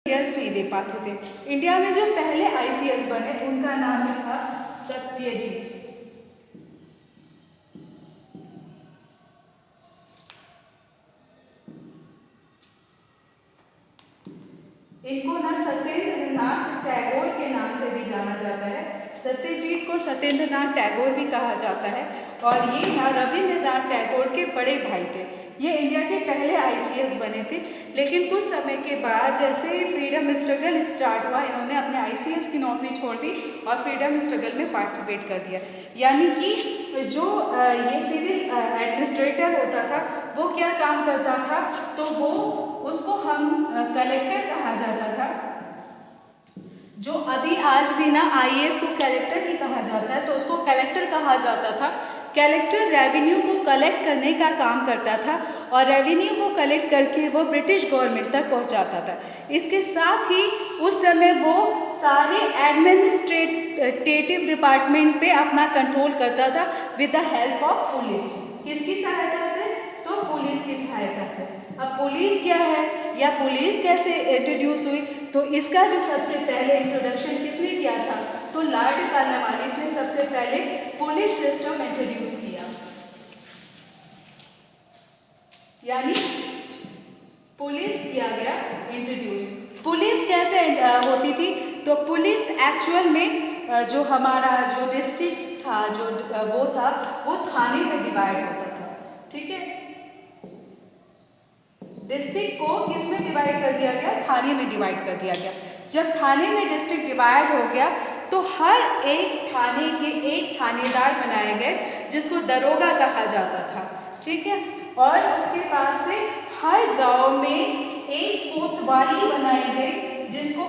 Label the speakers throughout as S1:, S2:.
S1: ICS नहीं दे पाते थे। इंडिया में जो पहले आईसीएस बने उनका नाम था सत्यजीत। इनको ना सत्येंद्र नाथ टैगोर के नाम से भी जाना जाता है। सत्यजीत को सत्येंद्र नाथ टैगोर भी कहा जाता है और ये ना रविंद्रनाथ टैगोर के बड़े भाई थे। ये इंडिया के पहले आईसीएस बने थे, लेकिन कुछ समय के बाद जैसे ही फ्रीडम स्ट्रगल स्टार्ट हुआ, इन्होंने अपने आईसीएस की नौकरी छोड़ दी और फ्रीडम स्ट्रगल में पार्टिसिपेट कर दिया। यानी कि जो ये सिविल एडमिनिस्ट्रेटर होता था वो क्या काम करता था, तो वो उसको हम कलेक्टर कहा जाता था। जो अभी आज भी ना आईएएस को कलेक्टर ही कहा जाता है, तो उसको कलेक्टर कहा जाता था। कलेक्टर रेवेन्यू को कलेक्ट करने का काम करता था और रेवेन्यू को कलेक्ट करके वो ब्रिटिश गवर्नमेंट तक पहुंचाता था। इसके साथ ही उस समय वो सारे एडमिनिस्ट्रेटिव डिपार्टमेंट पे अपना कंट्रोल करता था with the help of police. किसकी सहायता से? तो पुलिस की सहायता से। अब पुलिस क्या है या पुलिस कैसे इंट्रोड्यूस हुई, तो इसका भी सबसे पहले इंट्रोडक्शन किसने किया था? तो लॉर्ड कॉर्नवालिस ने सबसे पहले पुलिस सिस्टम इंट्रोड्यूस किया। यानी पुलिस किया गया इंट्रोड्यूस। पुलिस कैसे होती थी? तो पुलिस एक्चुअल में जो हमारा जो डिस्ट्रिक्ट था, जो वो थाने में डिवाइड होता था। ठीक है, डिस्ट्रिक्ट को किस में डिवाइड कर दिया गया? थाने में डिवाइड कर दिया गया। जब थाने में डिस्ट्रिक्ट डिवाइड हो गया तो हर एक थाने के एक थानेदार बनाए गए जिसको दरोगा कहा जाता था। ठीक है, और उसके बाद से हर गांव में एक कोतवाली बनाई गई जिसको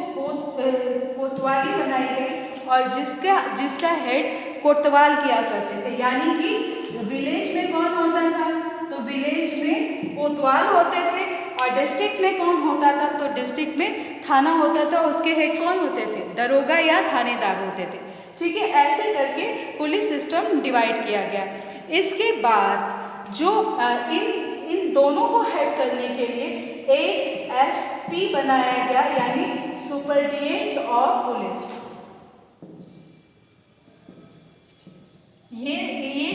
S1: कोतवाली बनाई गई और जिसका हेड कोतवाल किया करते थे। यानी कि विलेज में कौन होता था? तो विलेज में कोतवाल होते थे और डिस्ट्रिक्ट में कौन होता था? तो डिस्ट्रिक्ट में थाना होता था, उसके हेड कौन होते थे? दरोगा या थानेदार होते थे। ठीक है, ऐसे करके पुलिस सिस्टम डिवाइड किया गया। इसके बाद जो इन दोनों को हेड करने के लिए एक एसपी बनाया गया, यानी सुपरिटेंडेंट ऑफ पुलिस। ये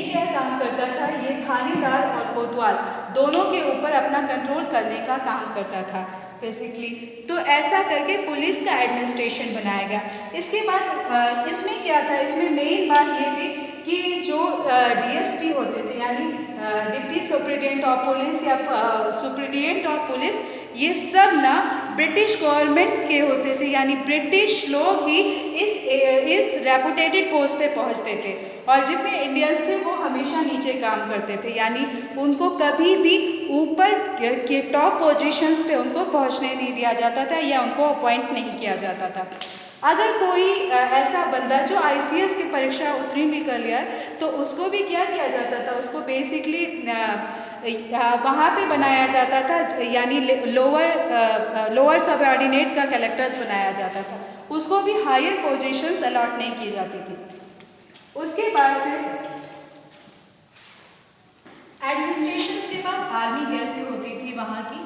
S1: क्या काम करता था? ये थानेदार और कोतवाल दोनों के ऊपर अपना कंट्रोल करने का काम करता था बेसिकली। तो ऐसा करके पुलिस का एडमिनिस्ट्रेशन बनाया गया। इसके बाद इसमें क्या था? इसमें मेन बात ये थी कि जो डीएसपी होते थे, यानी डिप्टी सुपरिटेंडेंट ऑफ पुलिस या सुपरिटेंडेंट ऑफ पुलिस, ये सब ना ब्रिटिश गवर्नमेंट के होते थे। यानी ब्रिटिश लोग ही इस रेपुटेटेड पोस्ट पे पहुंचते थे और जितने इंडियंस थे वो हमेशा नीचे काम करते थे। यानी उनको कभी भी ऊपर के टॉप पोजीशंस पे उनको पहुंचने नहीं दिया जाता था या उनको अपॉइंट नहीं किया जाता था। अगर कोई ऐसा बंदा जो आईसीएस की परीक्षा उत्तीर्ण भी कर लिया तो उसको भी क्या किया जाता था? उसको बेसिकली वहाँ पे बनाया जाता था, यानी लोअर सबऑर्डिनेट का कलेक्टर्स बनाया जाता था। उसको भी हायर पोजीशंस अलॉट नहीं की जाती थी। उसके बाद से एडमिनिस्ट्रेशन के बाद आर्मी कैसी होती थी वहाँ की?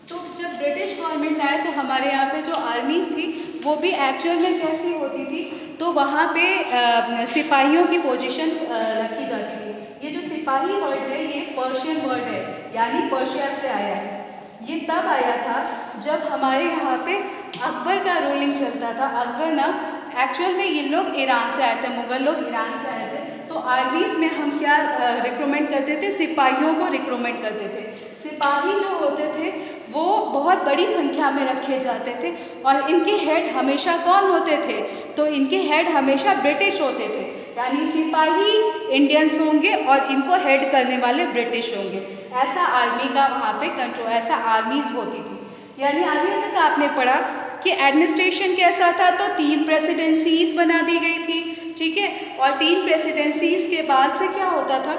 S1: तो जब ब्रिटिश गवर्नमेंट आए तो हमारे यहाँ पे जो आर्मीज़ थी वो भी एक्चुअल में कैसी होती थी? तो वहाँ पे सिपाहियों की पोजीशन रखी जाती थी। ये जो सिपाही वर्ड है ये पर्शियन वर्ड है, यानी पर्शिया से आया है। ये तब आया था जब हमारे यहाँ पे अकबर का रूलिंग चलता था। अकबर ना एक्चुअल में ये लोग ईरान से आए थे, मुग़ल लोग ईरान से आए थे। तो आर्मीज़ में हम क्या रिक्रूटमेंट करते थे? सिपाहियों को रिक्रूटमेंट करते थे। सिपाही जो होते थे वो बहुत बड़ी संख्या में रखे जाते थे और इनके हेड हमेशा कौन होते थे? तो इनके हेड हमेशा ब्रिटिश होते थे। यानी सिपाही इंडियंस होंगे और इनको हेड करने वाले ब्रिटिश होंगे। ऐसा आर्मी का वहाँ पे कंट्रोल, ऐसा आर्मीज़ होती थी। यानी अभी तक आपने पढ़ा कि एडमिनिस्ट्रेशन कैसा था? तो 3 प्रेसिडेंसीज बना दी गई थी। ठीक है, और 3 प्रेसिडेंसीज के बाद से क्या होता था?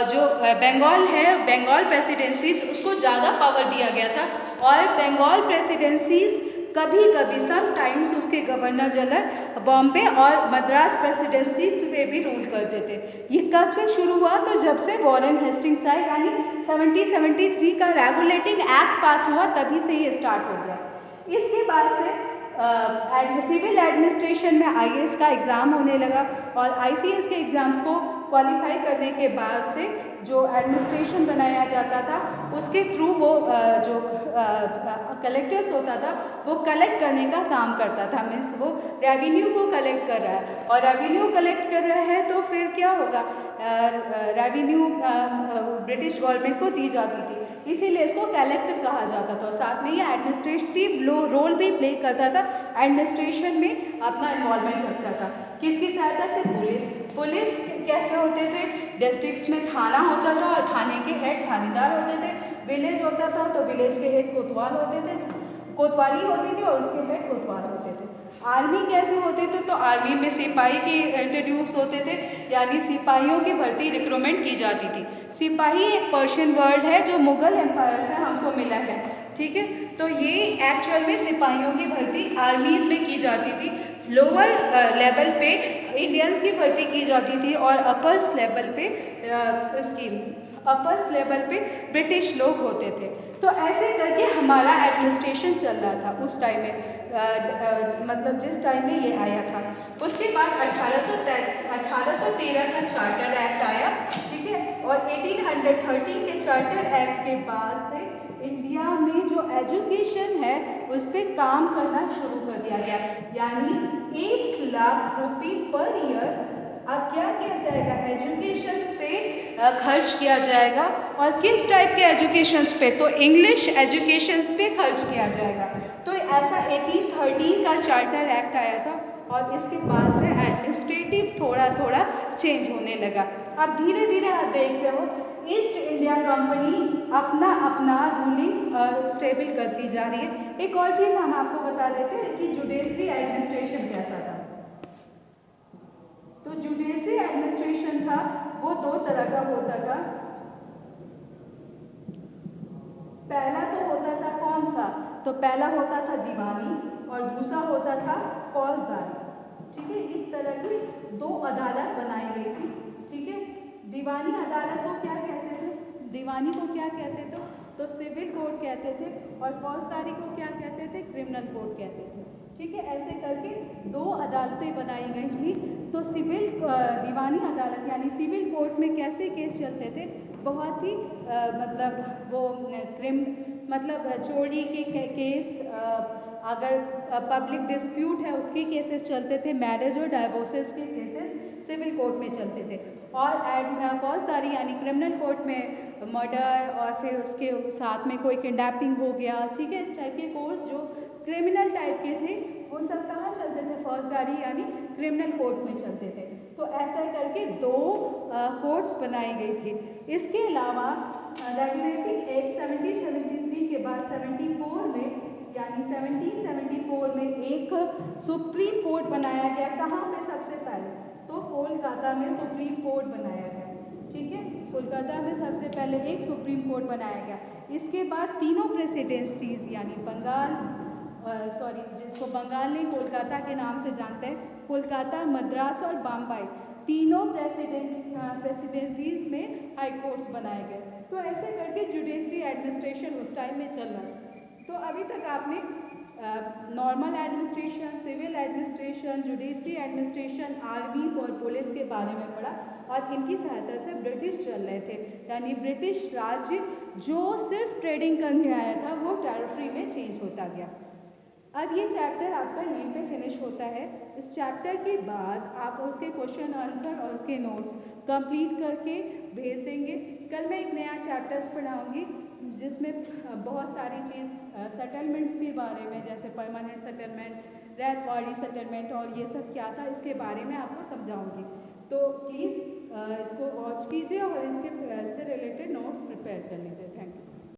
S1: जो बंगाल है, बंगाल प्रेसिडेंसीज, उसको ज़्यादा पावर दिया गया था और बंगाल प्रेसिडेंसीज कभी कभी समटाइम्स उसके गवर्नर जनरल बॉम्बे और मद्रास प्रेसिडेंसीज पे भी रूल करते थे। ये कब से शुरू हुआ? तो जब से वॉरेन हेस्टिंग्स आए, यानी 1773 का रेगुलेटिंग एक्ट पास हुआ, तभी से ये स्टार्ट हो गया। इसके बाद से सिविल एडमिनिस्ट्रेशन में आईएएस का एग्ज़ाम होने लगा और आईसीएस के एग्ज़ाम्स को क्वालिफाई करने के बाद से जो एडमिनिस्ट्रेशन बनाया जाता था उसके थ्रू वो जो कलेक्टर्स होता था वो कलेक्ट करने का काम करता था। मीन्स वो रेवेन्यू को कलेक्ट कर रहा है और रेवेन्यू कलेक्ट कर रहा है तो फिर क्या होगा, रेवेन्यू ब्रिटिश गवर्नमेंट को दी जाती थी, इसीलिए इसको कलेक्टर कहा जाता था। और साथ में ये एडमिनिस्ट्रेटिव रोल भी प्ले करता था, एडमिनिस्ट्रेशन में अपना इन्वॉल्वमेंट रखता था। किसकी सहायता से? पुलिस कैसे होते थे? डिस्ट्रिक्ट्स में थाना होता था और थाने के हेड थानेदार होते थे। विलेज होता था तो विलेज के हेड कोतवाल होते थे, कोतवाली होती थी और उसके हेड कोतवाल होते थे। आर्मी कैसे होते थे? तो आर्मी में सिपाही के इंट्रोड्यूस होते थे, यानी सिपाहियों की भर्ती रिक्रूटमेंट की जाती थी। सिपाही एक पर्शियन वर्ड है जो मुगल एम्पायर से हमको मिला है, ठीक है। तो ये एक्चुअल में सिपाहियों की भर्ती आर्मीज में की जाती थी। लोअर लेवल पे इंडियंस की भर्ती की जाती थी और अपर्स लेवल पे ब्रिटिश लोग होते थे। तो ऐसे करके हमारा एडमिनिस्ट्रेशन चल रहा था उस टाइम में, मतलब जिस टाइम में ये आया था। उसके बाद 1813 का चार्टर एक्ट आया, ठीक है। और 1813 के चार्टर एक्ट के बाद से इंडिया में जो एजुकेशन है उस पर काम करना शुरू कर दिया गया, यानी 1 लाख रुपये पर ईयर अब क्या किया जाएगा, एजुकेशन पे खर्च किया जाएगा। और किस टाइप के एजुकेशन पे? तो इंग्लिश एजुकेशन पे खर्च किया जाएगा। तो ऐसा 1813 का चार्टर एक्ट आया था और इसके बाद से एडमिनिस्ट्रेटिव थोड़ा थोड़ा चेंज होने लगा। अब धीरे धीरे आप देख रहे हो ईस्ट इंडिया कंपनी अपना अपना रूलिंग स्टेबल करती जा रही है। एक और चीज़ हम आपको बता देते हैं कि जुडिशरी एडमिनिस्ट्रेशन कैसा था। तो जुडिशरी एडमिनिस्ट्रेशन था वो 2 तरह का होता था। पहला तो होता था कौन सा? तो पहला होता था दीवानी और दूसरा होता था फौजदारी, ठीक है। इस तरह की 2 अदालत बनाई गई थी, ठीक है। दीवानी अदालत को क्या कहते थे? दीवानी को क्या कहते थे? तो सिविल कोर्ट कहते थे। और फौजदारी को क्या कहते थे? क्रिमिनल कोर्ट कहते थे, ठीक है। ऐसे करके 2 अदालतें बनाई गई थी। तो दीवानी अदालत यानी सिविल कोर्ट में कैसे केस चलते थे? बहुत ही मतलब वो चोरी के केस, अगर पब्लिक डिस्प्यूट है उसके केसेस चलते थे। मैरिज और डाइवोर्सेस के केसेस सिविल कोर्ट में चलते थे। और फौजदारी यानी क्रिमिनल कोर्ट में मर्डर और फिर उसके साथ में कोई किडनैपिंग हो गया, ठीक है। इस टाइप के कोर्स जो क्रिमिनल टाइप के थे वो सब कहाँ चलते थे? फौजदारी यानी क्रिमिनल कोर्ट में चलते थे। तो ऐसा करके 2 कोर्ट्स बनाई गई थी। इसके अलावा रेगुलेटिंग एक्ट 1773 के बाद 74 में यानी 1774 में एक सुप्रीम कोर्ट बनाया गया। कहाँ पे? सबसे पहले तो कोलकाता में सुप्रीम कोर्ट बनाया गया, ठीक है। कोलकाता में सबसे पहले एक सुप्रीम कोर्ट बनाया गया। इसके बाद तीनों प्रेसिडेंसीज यानी जिसको बंगाल नहीं कोलकाता के नाम से जानते हैं, कोलकाता, मद्रास और बम्बई, तीनों प्रेसिडेंसीज में हाई कोर्ट्स बनाए गए। तो ऐसे करके जुडिशरी एडमिनिस्ट्रेशन उस टाइम में चल रहा है। तो अभी तक आपने normal administration, civil administration, judiciary administration, armies और पुलिस के बारे में पढ़ा और इनकी सहायता से ब्रिटिश चल रहे थे, यानी ब्रिटिश राज्य जो सिर्फ ट्रेडिंग करने आया था वो टेरिटरी में चेंज होता गया। अब ये चैप्टर आपका यहीं पे फिनिश होता है। इस चैप्टर के बाद आप उसके क्वेश्चन आंसर और उसके नोट्स कंप्लीट करके भेज देंगे। कल मैं एक नया चैप्टर्स पढ़ाऊँगी जिसमें बहुत सारी चीज़ सेटलमेंट्स के बारे में, जैसे परमानेंट सेटलमेंट, रैयतवाड़ी सेटलमेंट और ये सब क्या था इसके बारे में आपको समझाऊँगी। तो प्लीज़ इसको वॉच कीजिए और इसके से रिलेटेड नोट्स प्रिपेयर कर लीजिए। Thank you.